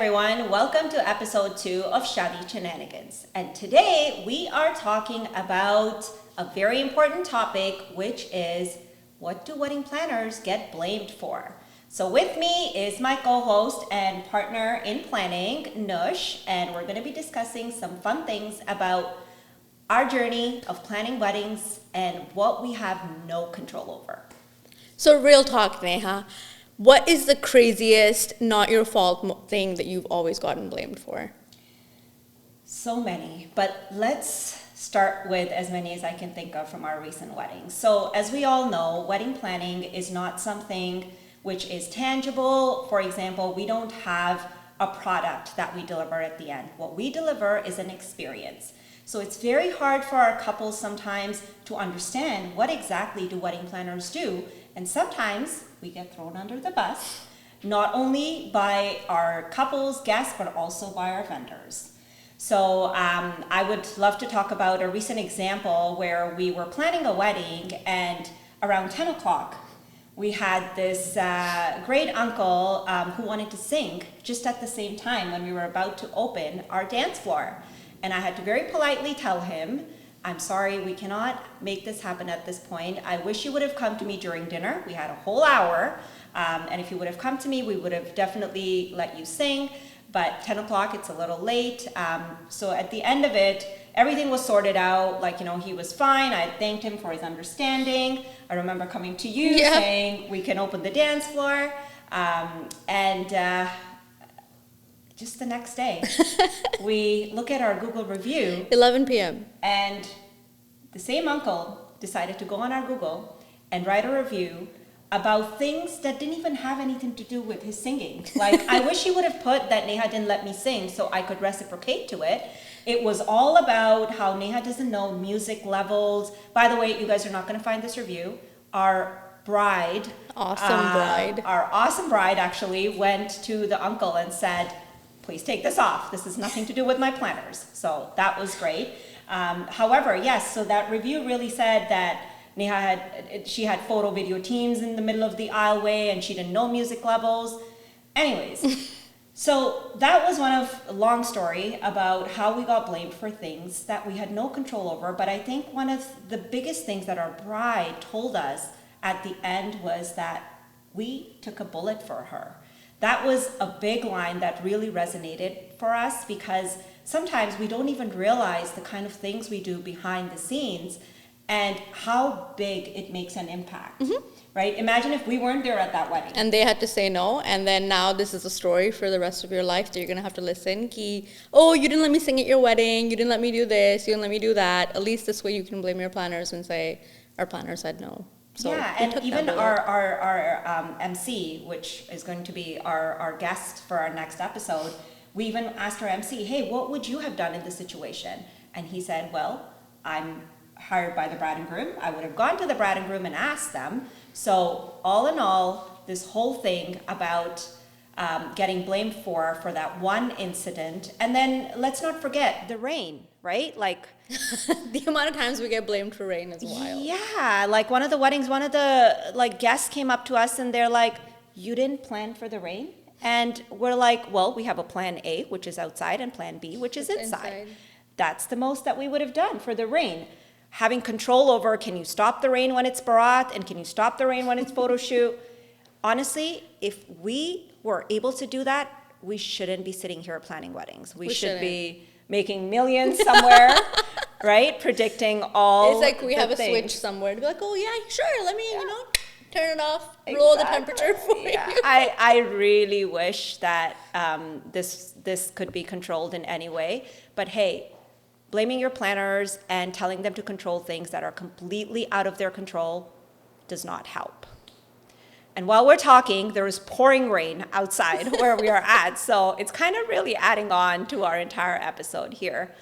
everyone. Welcome to episode 2 of Shaadi Shenanigans. And today we are talking about a very important topic, which is what do wedding planners get blamed for? So with me is my co-host and partner in planning, Nush, and we're going to be discussing some fun things about our journey of planning weddings and what we have no control over. So real talk, Neha. What is the craziest, not your fault thing that you've always gotten blamed for? So many, but let's start with as many as I can think of from our recent weddings. So as we all know, wedding planning is not something which is tangible. For example, we don't have a product that we deliver at the end. What we deliver is an experience. So it's very hard for our couples sometimes to understand what exactly do wedding planners do. And sometimes we get thrown under the bus, not only by our couples, guests, but also by our vendors. So I would love to talk about a recent example where we were planning a wedding, and around 10 o'clock, we had this great uncle who wanted to sing just at the same time when we were about to open our dance floor. And I had to very politely tell him, I'm sorry, we cannot make this happen at this point. I wish you would have come to me during dinner. We had a whole hour. And if you would have come to me, we would have definitely let you sing. But 10 o'clock, it's a little late. So at the end of it, everything was sorted out. He was fine. I thanked him for his understanding. I remember coming to you saying, we can open the dance floor. Just the next day, we look at our Google review. 11 p.m. And the same uncle decided to go on our Google and write a review about things that didn't even have anything to do with his singing. I wish he would have put that Neha didn't let me sing so I could reciprocate to it. It was all about how Neha doesn't know music levels. By the way, you guys are not going to find this review. Our awesome bride actually went to the uncle and said, please take this off. This has nothing to do with my planners. So that was great. However, yes, so that review really said that Neha had photo video teams in the middle of the aisleway and she didn't know music levels. Anyways, so that was a long story about how we got blamed for things that we had no control over. But I think one of the biggest things that our bride told us at the end was that we took a bullet for her. That was a big line that really resonated for us because sometimes we don't even realize the kind of things we do behind the scenes and how big it makes an impact, right? Imagine if we weren't there at that wedding. And they had to say no, and then now this is a story for the rest of your life that you're going to have to listen. Oh, you didn't let me sing at your wedding, you didn't let me do this, you didn't let me do that. At least this way you can blame your planners and say, our planner said no. So and even our MC, which is going to be our guest for our next episode, we even asked our MC, hey, what would you have done in this situation? And he said, well, I'm hired by the bride and groom. I would have gone to the bride and groom and asked them. So all in all, this whole thing about getting blamed for that one incident. And then let's not forget the rain, right? The amount of times we get blamed for rain is wild. Yeah, one of the weddings, one of the guests came up to us and they're like, you didn't plan for the rain? And we're like, well, we have a plan A, which is outside, and plan B, which is inside. That's the most that we would have done for the rain. Having control over, can you stop the rain when it's barat, and can you stop the rain when it's photo shoot? Honestly, if we were able to do that, we shouldn't be sitting here planning weddings. We should be making millions somewhere, right? Predicting all. It's like we have a switch somewhere to be like, oh yeah, sure, let me, turn it off, roll the temperature for you. I really wish that this could be controlled in any way. But hey, blaming your planners and telling them to control things that are completely out of their control does not help. And while we're talking, there is pouring rain outside where we are at. So it's kind of really adding on to our entire episode here.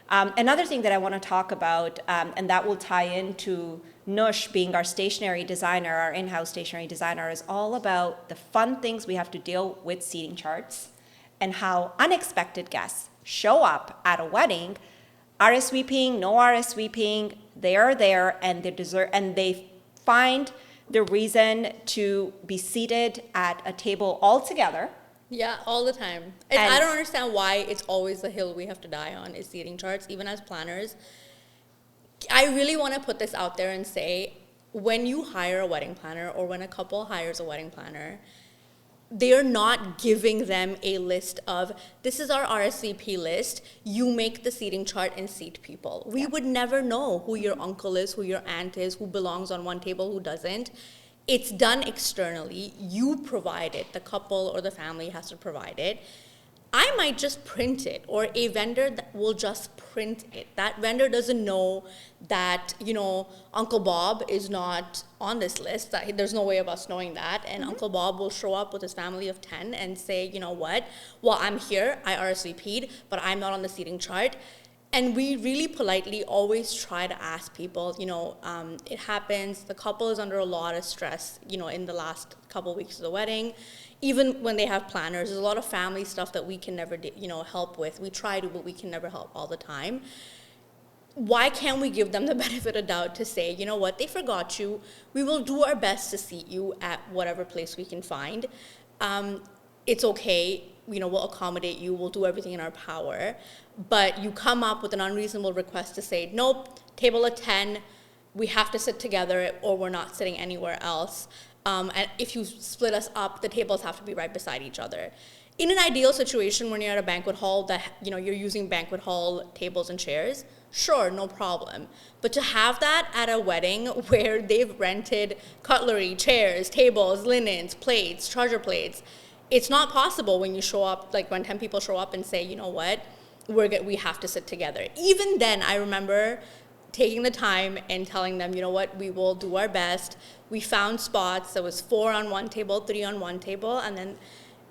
Another thing that I want to talk about, and that will tie into Nush being our stationery designer, our in-house stationery designer, is all about the fun things we have to deal with seating charts and how unexpected guests show up at a wedding, RSVPing, no RSVPing, they are there and they find the reason to be seated at a table all together Yeah, all the time. And I don't understand why it's always the hill we have to die on is seating charts, even as planners. I really want to put this out there and say, when you hire a wedding planner or when a couple hires a wedding planner, they're not giving them a list of, this is our RSVP list, you make the seating chart and seat people. We would never know who your uncle is, who your aunt is, who belongs on one table, who doesn't. It's done externally. You provide it. The couple or the family has to provide it. I might just print it, or a vendor that will just print it. That vendor doesn't know that, Uncle Bob is not on this list. There's no way of us knowing that. And Uncle Bob will show up with his family of 10 and say, you know what, well, I'm here, I RSVP'd, but I'm not on the seating chart. And we really politely always try to ask people, it happens, the couple is under a lot of stress, in the last couple weeks of the wedding. Even when they have planners, there's a lot of family stuff that we can never, help with. We try to, but we can never help all the time. Why can't we give them the benefit of doubt to say, you know what, they forgot you. We will do our best to seat you at whatever place we can find. It's okay, we'll accommodate you, we'll do everything in our power. But you come up with an unreasonable request to say, nope, table of 10, we have to sit together or we're not sitting anywhere else. And if you split us up, the tables have to be right beside each other. In an ideal situation, when you're at a banquet hall, that you're using banquet hall tables and chairs, sure, no problem. But to have that at a wedding where they've rented cutlery, chairs, tables, linens, plates, charger plates, it's not possible when you show up, like when 10 people show up and say, you know what, we have to sit together. Even then, I remember taking the time and telling them, you know what, we will do our best. We found spots. There was 4 on one table, 3 on one table, and then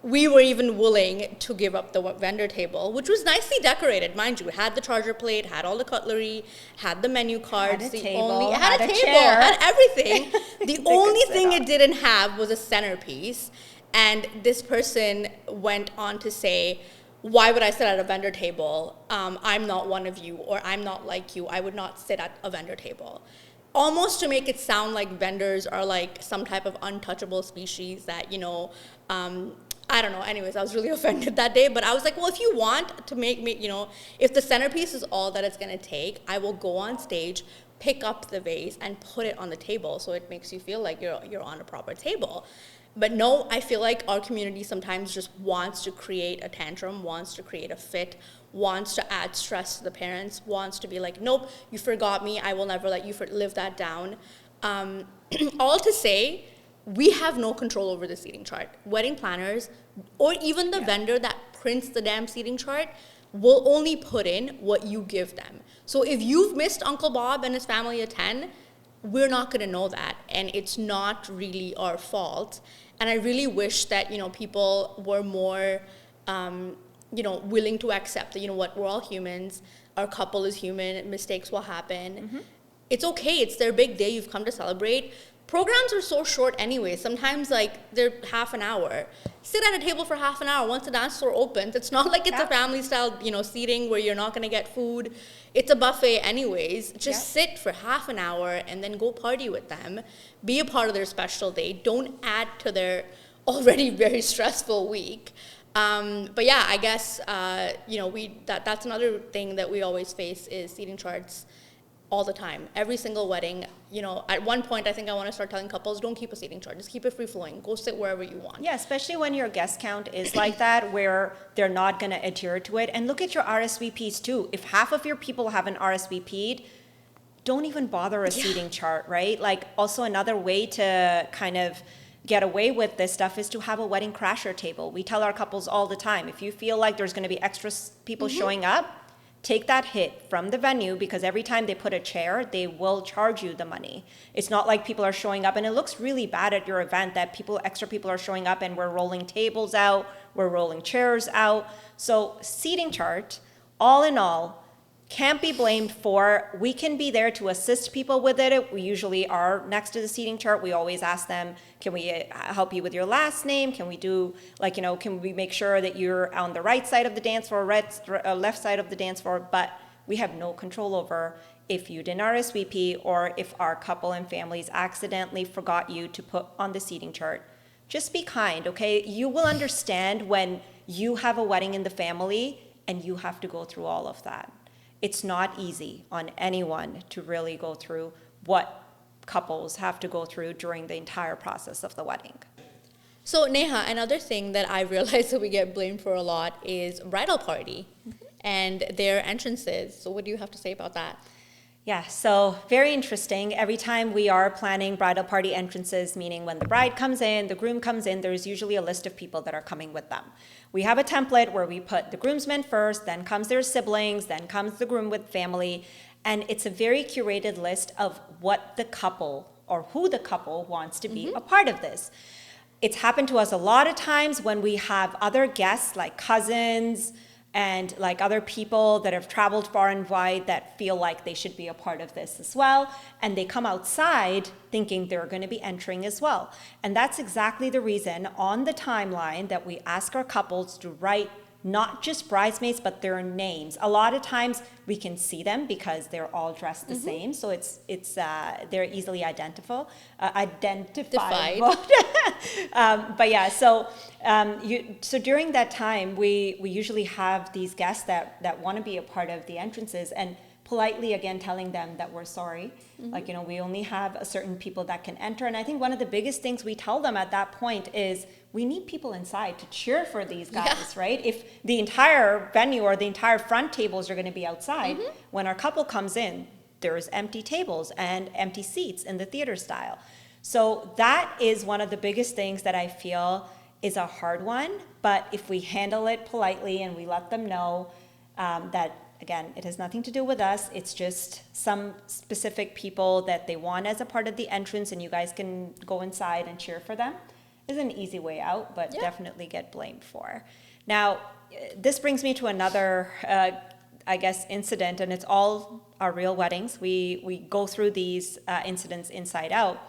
we were even willing to give up the vendor table, which was nicely decorated, mind you. It had the charger plate, had all the cutlery, had the menu cards. Had a table, chair. had everything. The only thing it didn't have was a centerpiece. And this person went on to say, why would I sit at a vendor table? I'm not one of you, or I'm not like you. I would not sit at a vendor table. Almost to make it sound like vendors are like some type of untouchable species that, I don't know. Anyways, I was really offended that day. But I was like, well, if you want to make me, if the centerpiece is all that it's going to take, I will go on stage, pick up the vase, and put it on the table so it makes you feel like you're on a proper table. But no, I feel like our community sometimes just wants to create a tantrum, wants to create a fit, wants to add stress to the parents, wants to be like, nope, you forgot me, I will never let you live that down. All to say, we have no control over the seating chart. Wedding planners, or even the vendor that prints the damn seating chart, will only put in what you give them. So if you've missed Uncle Bob and his family of 10, we're not going to know that, and it's not really our fault. And I really wish that, people were more, willing to accept that, we're all humans, our couple is human, mistakes will happen. It's okay, it's their big day, you've come to celebrate. Programs are so short anyway. Sometimes, they're half an hour. Sit at a table for half an hour once the dance floor opens. It's not like it's a family-style, seating where you're not going to get food. It's a buffet anyways. Just sit for half an hour and then go party with them. Be a part of their special day. Don't add to their already very stressful week. But yeah, I guess, that's another thing that we always face is seating charts all the time. Every single wedding, at one point I think I want to start telling couples, don't keep a seating chart, just keep it free flowing, go sit wherever you want. Yeah, especially when your guest count is like that, where they're not going to adhere to it. And look at your RSVPs too. If half of your people haven't RSVP'd, don't even bother a seating chart, right? Also another way to kind of get away with this stuff is to have a wedding crasher table. We tell our couples all the time, if you feel like there's going to be extra people showing up, take that hit from the venue, because every time they put a chair, they will charge you the money. It's not like people are showing up, and it looks really bad at your event that extra people are showing up and we're rolling tables out, we're rolling chairs out. So seating chart, all in all, can't be blamed for. We can be there to assist people with it. We usually are next to the seating chart. We always ask them, can we help you with your last name? Can we do, can we make sure that you're on the right side of the dance floor, left side of the dance floor? But we have no control over if you didn't RSVP or if our couple and families accidentally forgot you to put on the seating chart. Just be kind, okay? You will understand when you have a wedding in the family and you have to go through all of that. It's not easy on anyone to really go through what couples have to go through during the entire process of the wedding. So Neha, another thing that I realized that we get blamed for a lot is bridal party and their entrances. So what do you have to say about that? Yeah, so very interesting. Every time we are planning bridal party entrances, meaning when the bride comes in, the groom comes in, there's usually a list of people that are coming with them. We have a template where we put the groomsmen first, then comes their siblings, then comes the groom with family, and it's a very curated list of what the couple or who the couple wants to be a part of this. It's happened to us a lot of times when we have other guests like cousins, and like other people that have traveled far and wide that feel like they should be a part of this as well. And they come outside thinking they're going to be entering as well. And that's exactly the reason on the timeline that we ask our couples to write not just bridesmaids, but their names. A lot of times we can see them because they're all dressed the same. So they're easily identifiable. But yeah, so during that time, we usually have these guests that want to be a part of the entrances and politely again telling them that we're sorry. Like, we only have a certain people that can enter. And I think one of the biggest things we tell them at that point is we need people inside to cheer for these guys, right? If the entire venue or the entire front tables are going to be outside, when our couple comes in, there's empty tables and empty seats in the theater style. So that is one of the biggest things that I feel is a hard one. But if we handle it politely and we let them know that, again, it has nothing to do with us. It's just some specific people that they want as a part of the entrance, and you guys can go inside and cheer for them. Is an easy way out, but definitely get blamed for. Now, this brings me to another, incident, and it's all our real weddings. We go through these incidents inside out.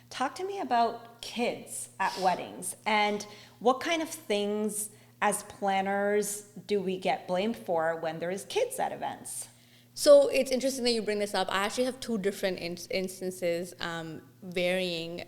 Talk to me about kids at weddings and what kind of things as planners do we get blamed for when there's kids at events? So it's interesting that you bring this up. I actually have two different instances varying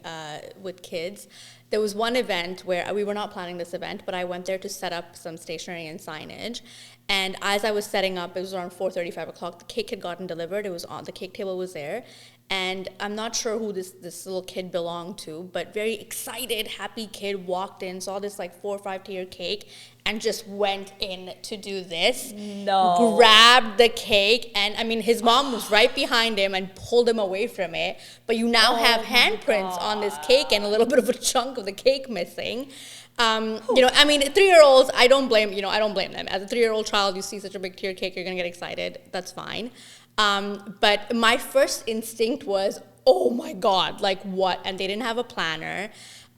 with kids. There was one event where we were not planning this event, but I went there to set up some stationery and signage. And as I was setting up, it was around 4:30, 5 o'clock, the cake had gotten delivered. It was on, the cake table was there. And I'm not sure who this little kid belonged to, but very excited, happy kid walked in, saw this like 4 or 5 tier cake, and just went in to do this. No. Grabbed the cake, and I mean, his mom was right behind him and pulled him away from it. But you now have handprints on this cake and a little bit of a chunk of the cake missing. I mean, 3-year-olds, I don't blame them. As a 3-year-old child, you see such a big tier cake, you're gonna get excited. That's fine. But my first instinct was, oh my God, like what? And they didn't have a planner.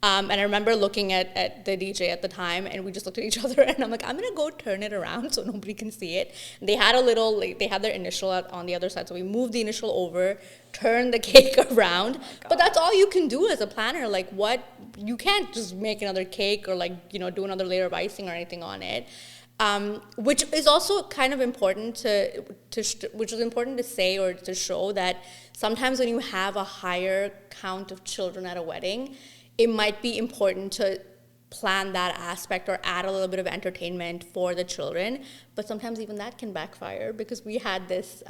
And I remember looking at the DJ at the time, and we just looked at each other, and I'm like, I'm gonna go turn it around so nobody can see it. And they had they had their initial on the other side, so we moved the initial over, turned the cake around. But that's all you can do as a planner. Like, what? You can't just make another cake or do another layer of icing or anything on it. Which is also kind of important which is important to say or to show that sometimes when you have a higher count of children at a wedding, it might be important to plan that aspect or add a little bit of entertainment for the children. But sometimes even that can backfire, because we had this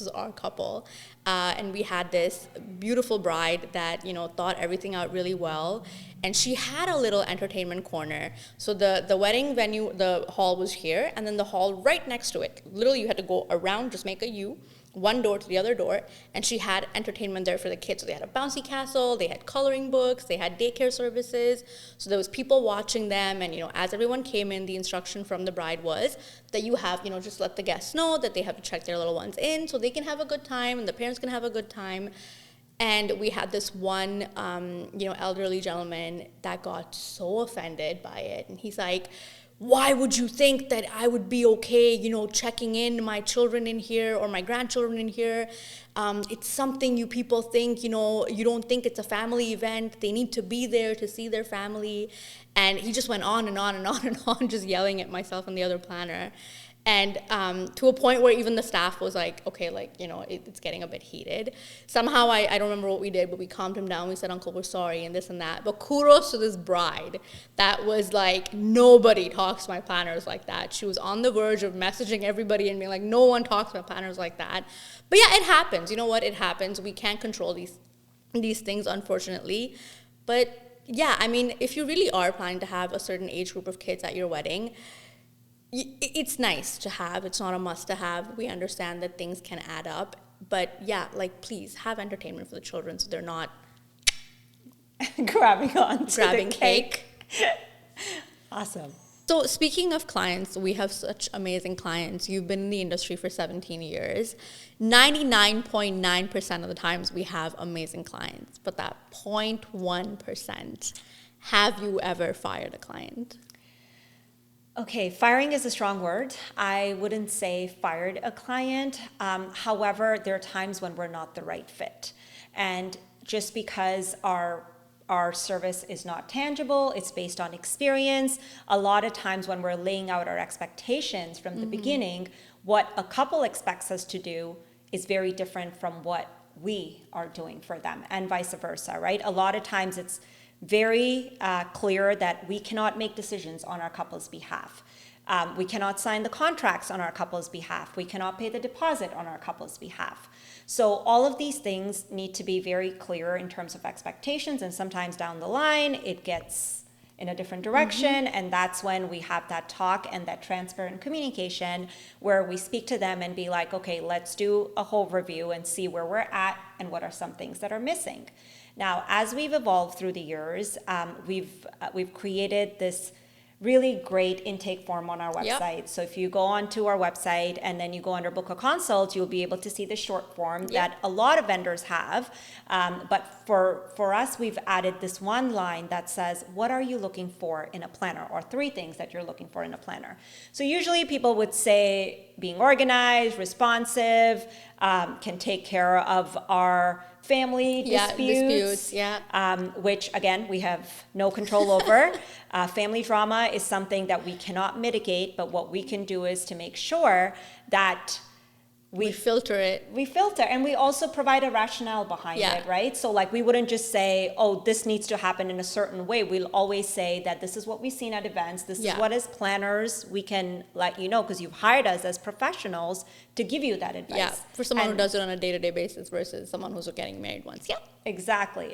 is our couple, and we had this beautiful bride that thought everything out really well, and she had a little entertainment corner. So the wedding venue, the hall was here, and then the hall right next to it, literally you had to go around, just make a U, one door to the other door, and she had entertainment there for the kids. So they had a bouncy castle, they had coloring books, they had daycare services. So there was people watching them, and as everyone came in, the instruction from the bride was that you have, just let the guests know that they have to check their little ones in so they can have a good time and the parents can have a good time. And we had this one, elderly gentleman that got so offended by it, and he's like, why would you think that I would be okay, checking in my children in here or my grandchildren in here? It's something you people think, you don't think it's a family event. They need to be there to see their family. And he just went on and on and on and on, just yelling at myself and the other planner. And to a point where even the staff was like, okay, like, you know, it's getting a bit heated. Somehow, I don't remember what we did, but we calmed him down. We said, Uncle, we're sorry, and this and that. But kudos to this bride that was like, nobody talks to my planners like that. She was on the verge of messaging everybody and being like, no one talks to my planners like that. But yeah, it happens. You know what? It happens. We can't control these things, unfortunately. But yeah, I mean, if you really are planning to have a certain age group of kids at your wedding, it's nice to have. It's not a must to have. We understand that things can add up. But yeah, like, please have entertainment for the children so they're not grabbing cake. Awesome. So speaking of clients, we have such amazing clients. You've been in the industry for 17 years. 99.9% of the times we have amazing clients. But that 0.1%, have you ever fired a client? Okay, firing is a strong word. I wouldn't say fired a client. However, there are times when we're not the right fit. And just because our service is not tangible, it's based on experience. A lot of times when we're laying out our expectations from the beginning, what a couple expects us to do is very different from what we are doing for them, and vice versa, right? A lot of times it's very clear that we cannot make decisions on our couple's behalf. We cannot sign the contracts on our couple's behalf. We cannot pay the deposit on our couple's behalf. So all of these things need to be very clear in terms of expectations, and sometimes down the line it gets in a different direction, and that's when we have that talk and that transparent communication where we speak to them and be like, okay, let's do a whole review and see where we're at and what are some things that are missing. Now, as we've evolved through the years, we've created this really great intake form on our website. Yep. So if you go onto our website and then you go under book a consult, you'll be able to see the short form that a lot of vendors have. But for us, we've added this one line that says, what are you looking for in a planner? Or 3 things that you're looking for in a planner. So usually people would say being organized, responsive, can take care of our family disputes, which again, we have no control over. Family drama is something that we cannot mitigate, but what we can do is to make sure that we filter it. We filter, and we also provide a rationale behind it, right? So like we wouldn't just say, oh, this needs to happen in a certain way. We'll always say that this is what we've seen at events. This is what as planners we can let you know, because you've hired us as professionals to give you that advice. Yeah, for someone who does it on a day-to-day basis versus someone who's getting married once. Yeah. Exactly.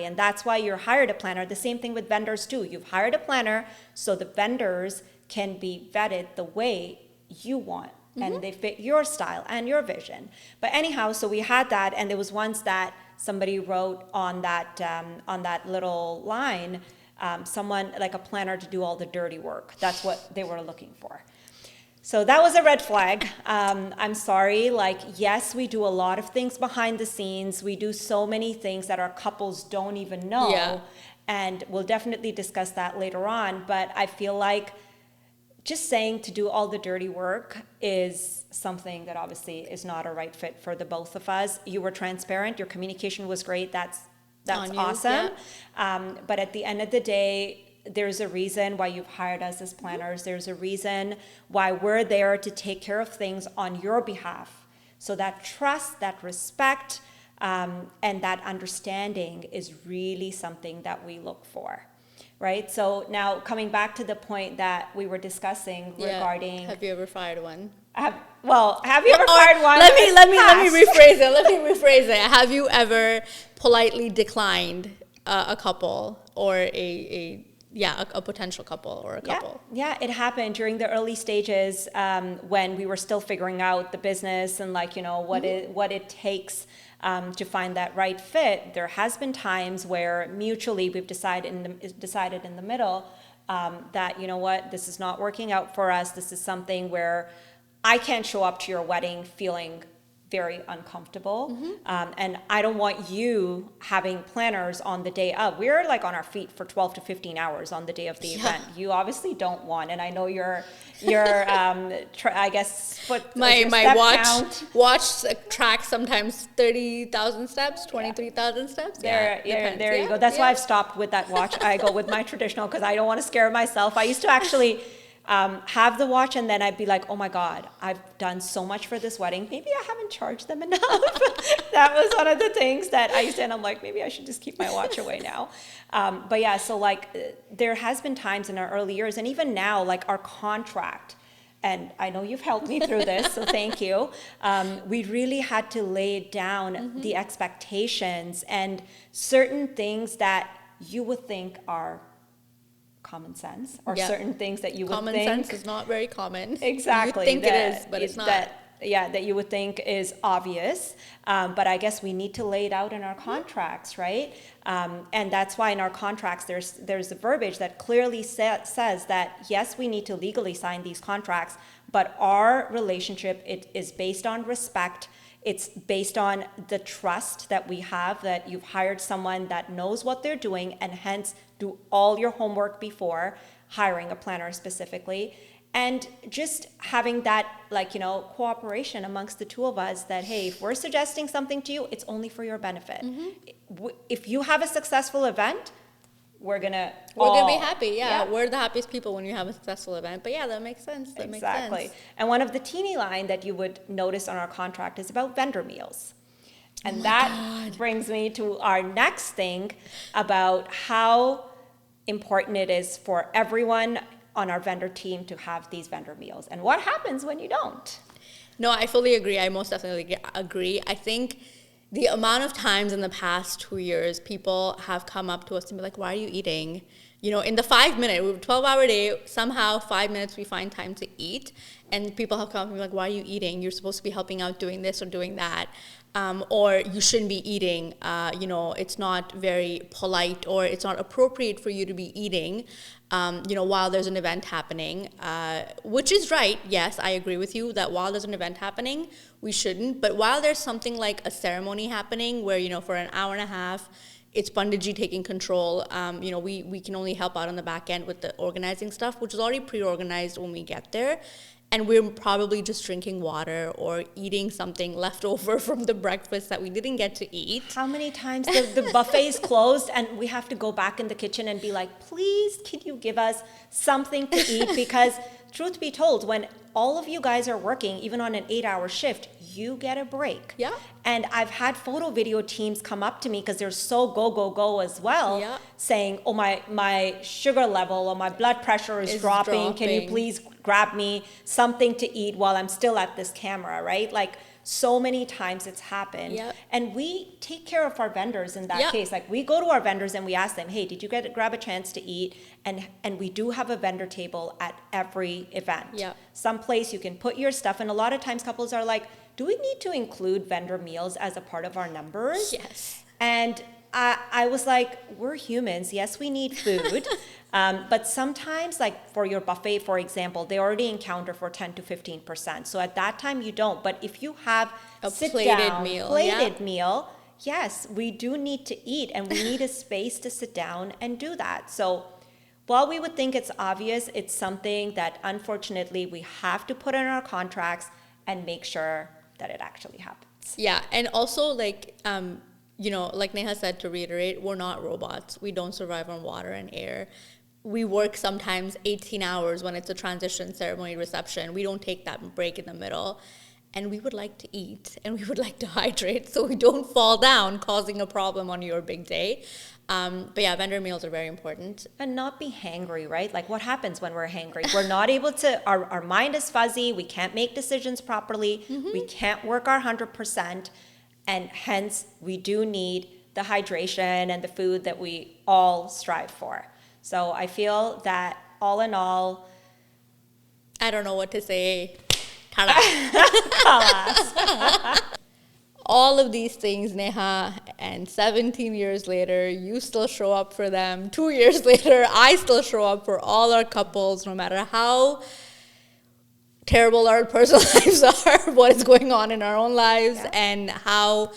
And that's why you're hired a planner. The same thing with vendors too. You've hired a planner so the vendors can be vetted the way you want. And they fit your style and your vision. But anyhow, so we had that, and there was once that somebody wrote on that little line, someone like a planner to do all the dirty work. That's what they were looking for. So that was a red flag. I'm sorry. Like, yes, we do a lot of things behind the scenes. We do so many things that our couples don't even know. Yeah. And we'll definitely discuss that later on. But I feel like just saying to do all the dirty work is something that obviously is not a right fit for the both of us. You were transparent. Your communication was great. That's awesome. Yeah. But at the end of the day, there's a reason why you've hired us as planners. There's a reason why we're there to take care of things on your behalf. So that trust, that respect, and that understanding is really something that we look for. Right. So now coming back to the point that we were discussing regarding, have you ever fired one? Have you ever fired one? Let me rephrase it. Have you ever politely declined a couple or a potential couple or a couple? Yeah, it happened during the early stages when we were still figuring out the business and what it takes to find that right fit. There has been times where mutually we've decided in the middle that this is not working out for us. This is something where I can't show up to your wedding feeling very uncomfortable. And I don't want you having planners on the day of. We're like on our feet for 12 to 15 hours on the day of the event. You obviously don't want, and I know your I guess my watch tracks sometimes 30,000 steps, 23,000 steps. There you go. That's why I've stopped with that watch. I go with my traditional because I don't want to scare myself. I used to actually have the watch, and then I'd be like, oh my God, I've done so much for this wedding. Maybe I haven't charged them enough. That was one of the things that I used to, and I'm like, maybe I should just keep my watch away now. But yeah, so like there has been times in our early years, and even now, like our contract, and I know you've helped me through this, so thank you. We really had to lay down the expectations and certain things that you would think are common sense, or certain things that you would think. Common sense is not very common. Exactly. You think it is, but it's not. That you would think is obvious, but I guess we need to lay it out in our contracts, right? And that's why in our contracts there's a verbiage that clearly says that yes, we need to legally sign these contracts, but our relationship, it is based on respect. It's based on the trust that we have, that you've hired someone that knows what they're doing, and hence do all your homework before hiring a planner specifically. And just having that, like, cooperation amongst the two of us, that, hey, if we're suggesting something to you, it's only for your benefit. If you have a successful event, we're gonna be happy. Yeah, we're the happiest people when you have a successful event. But yeah, that makes sense. Exactly. And one of the teeny line that you would notice on our contract is about vendor meals. And that brings me to our next thing about how important it is for everyone on our vendor team to have these vendor meals, and what happens when you don't. No, I fully agree. I most definitely agree. I think the amount of times in the past 2 years people have come up to us and be like, why are you eating? In the 5 minute, we have a 12-hour day, somehow 5 minutes we find time to eat, and people have come up and be like, why are you eating? You're supposed to be helping out doing this or doing that. Or you shouldn't be eating, it's not very polite, or it's not appropriate for you to be eating, while there's an event happening, which is right. Yes, I agree with you that while there's an event happening, we shouldn't. But while there's something like a ceremony happening where, for an hour and a half, it's Panditji taking control, we can only help out on the back end with the organizing stuff, which is already pre-organized when we get there. And we're probably just drinking water or eating something left over from the breakfast that we didn't get to eat. How many times the buffet is closed and we have to go back in the kitchen and be like, please, can you give us something to eat? Because truth be told, when all of you guys are working, even on an 8-hour shift, you get a break. Yeah. And I've had photo video teams come up to me because they're so go as well, saying, oh, my sugar level or my blood pressure is dropping. Can you please grab me something to eat while I'm still at this camera, right? Like, so many times it's happened. And we take care of our vendors in that case. Like, we go to our vendors and we ask them, hey, did you grab a chance to eat? And we do have a vendor table at every event. Some place you can put your stuff. And a lot of times couples are like, do we need to include vendor meals as a part of our numbers? Yes. And I was like, we're humans. Yes, we need food. But sometimes, like for your buffet, for example, they already encounter for 10 to 15%. So at that time, you don't. But if you have a plated meal, yes, we do need to eat, and we need a space to sit down and do that. So while we would think it's obvious, it's something that unfortunately we have to put in our contracts and make sure that it actually happens. Yeah, and also like Neha said, to reiterate, we're not robots. We don't survive on water and air. We work sometimes 18 hours when it's a transition ceremony reception. We don't take that break in the middle. And we would like to eat, and we would like to hydrate so we don't fall down, causing a problem on your big day. But yeah, vendor meals are very important. And not be hangry, right? Like, what happens when we're hangry? We're not able to, our mind is fuzzy, we can't make decisions properly, we can't work our 100%, and hence we do need the hydration and the food that we all strive for. So I feel that all in all, I don't know what to say. Ta-da. All of these things, Neha, and 17 years later, you still show up for them. 2 years later, I still show up for all our couples, no matter how terrible our personal lives are, what is going on in our own lives, and how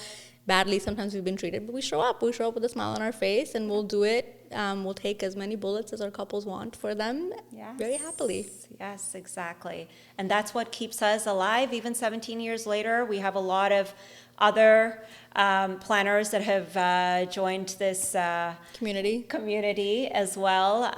badly sometimes we've been treated. But we show up with a smile on our face, and we'll do it We'll take as many bullets as our couples want for them very happily. Yes, exactly. And that's what keeps us alive. Even 17 years later, we have a lot of other planners that have joined this community as well,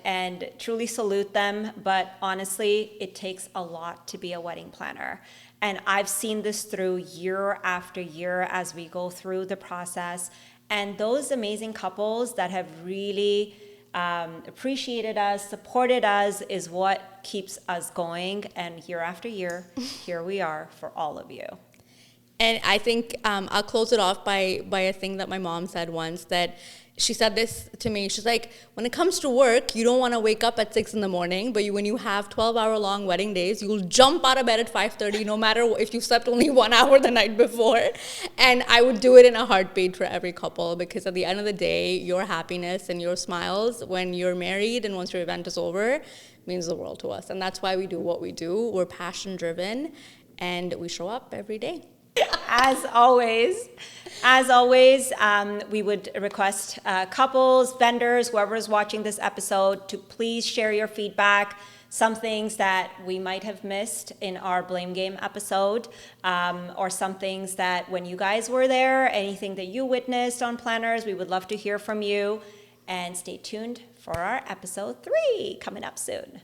and truly salute them. But honestly, it takes a lot to be a wedding planner. And I've seen this through year after year as we go through the process. And those amazing couples that have really appreciated us, supported us, is what keeps us going. And year after year, here we are for all of you. And I think I'll close it off by a thing that my mom said once, that she said this to me. She's like, when it comes to work, you don't want to wake up at 6 in the morning, but when you have 12-hour-long wedding days, you'll jump out of bed at 5:30, no matter if you slept only 1 hour the night before. And I would do it in a heartbeat for every couple, because at the end of the day, your happiness and your smiles when you're married and once your event is over means the world to us. And that's why we do what we do. We're passion-driven, and we show up every day. As always, we would request couples, vendors, whoever's watching this episode, to please share your feedback. Some things that we might have missed in our blame game episode, or some things that when you guys were there, anything that you witnessed on planners, we would love to hear from you. And stay tuned for our episode 3 coming up soon.